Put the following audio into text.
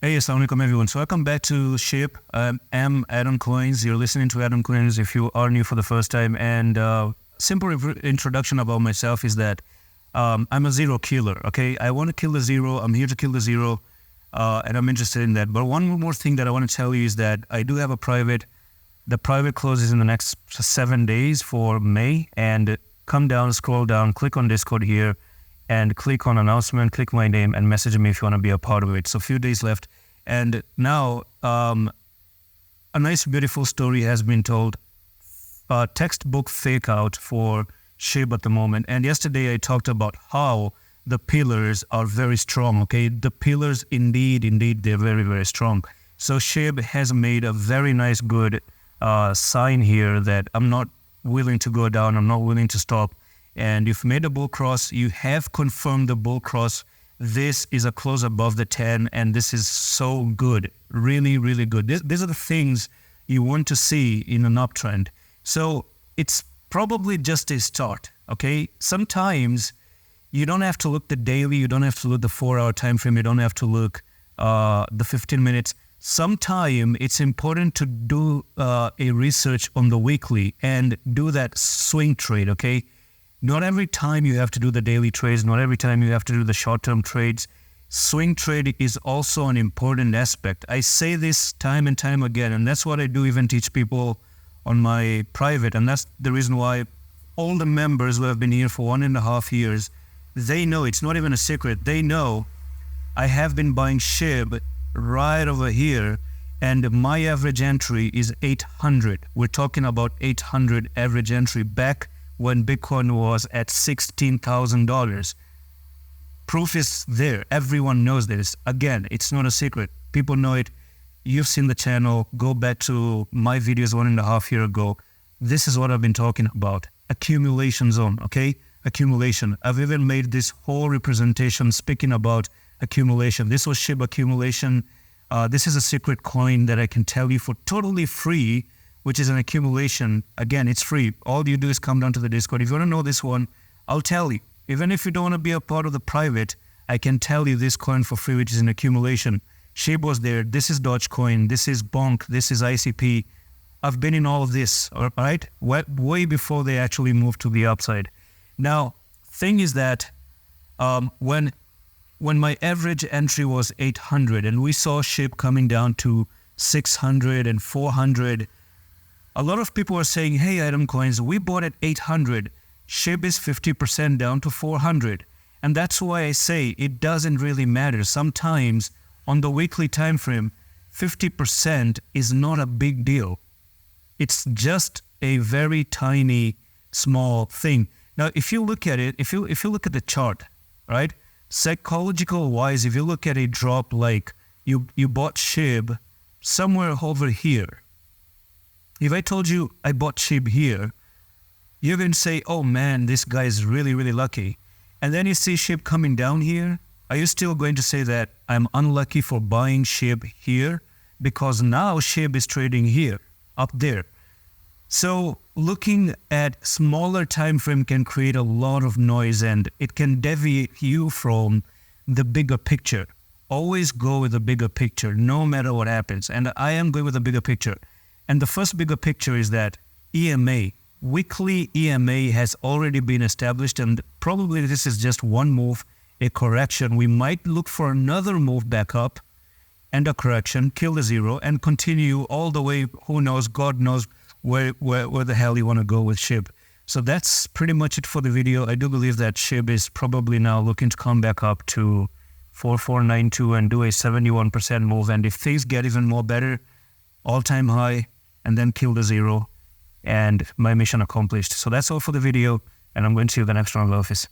Hey, assalamu alaikum everyone. So welcome back to SHIB. I'm Adam Coins. You're listening to Adam Coins if you are new for the first time. And simple introduction about myself is that I'm a zero killer, okay? I want to kill the zero. I'm here to kill the zero, and I'm interested in that. But one more thing that I want to tell you is that I do have a private. The private closes in the next 7 days for May. And come down, scroll down, click on Discord here, and click on announcement, click my name, and message me if you want to be a part of it. So a few days left. And now a nice, beautiful story has been told. Textbook fake out for SHIB at the moment. And yesterday I talked about how the pillars are very strong, okay? The pillars, indeed, they're very, very strong. So SHIB has made a very nice, good sign here that I'm not willing to go down, I'm not willing to stop. And you've made a bull cross, you have confirmed the bull cross. This is a close above the 10, and this is so good, really, really good. These are the things you want to see in an uptrend. So it's probably just a start, okay? Sometimes you don't have to look the daily, you don't have to look the 4-hour time frame, you don't have to look the 15 minutes. Sometimes it's important to do a research on the weekly and do that swing trade, okay? Not every time you have to do the daily trades, not every time you have to do the short-term trades. Swing trade is also an important aspect. I say this time and time again, and that's what I do even teach people on my private, and that's the reason why all the members who have been here for 1.5 years, they know, it's not even a secret, they know I have been buying SHIB right over here, and my average entry is 800. We're talking about 800 average entry back when Bitcoin was at $16,000. Proof is there. Everyone knows this. Again, it's not a secret. People know it. You've seen the channel. Go back to my videos 1.5 years ago. This is what I've been talking about. Accumulation zone, okay? Accumulation. I've even made this whole representation speaking about accumulation. This was SHIB accumulation. This is a secret coin that I can tell you for totally free, which is an accumulation. Again, it's free. All you do is come down to the Discord. If you want to know this one, I'll tell you. Even if you don't want to be a part of the private, I can tell you this coin for free, which is an accumulation. SHIB was there. This is Dogecoin. This is Bonk. This is ICP. I've been in all of this, all right? Way before they actually moved to the upside. Now, thing is that when my average entry was 800 and we saw SHIB coming down to 600 and 400, a lot of people are saying, hey, Adam Coins, we bought at 800. SHIB is 50% down to 400. And that's why I say it doesn't really matter. Sometimes on the weekly time frame, 50% is not a big deal. It's just a very tiny, small thing. Now, if you look at it, if you look at the chart, right? Psychological wise, if you look at a drop like you bought SHIB somewhere over here, if I told you I bought SHIB here, you're going to say, oh man, this guy is really, really lucky. And then you see SHIB coming down here. Are you still going to say that I'm unlucky for buying SHIB here? Because now SHIB is trading here, up there. So looking at smaller time frame can create a lot of noise and it can deviate you from the bigger picture. Always go with the bigger picture, no matter what happens. And I am going with the bigger picture. And the first bigger picture is that EMA, weekly EMA has already been established, and probably this is just one move, a correction. We might look for another move back up and a correction, kill the zero, and continue all the way, who knows, God knows where the hell you want to go with SHIB. So that's pretty much it for the video. I do believe that SHIB is probably now looking to come back up to 4492 and do a 71% move. And if things get even more better, all-time high, and then kill the zero, and my mission accomplished. So that's all for the video, and I'm going to see you the next one. Love.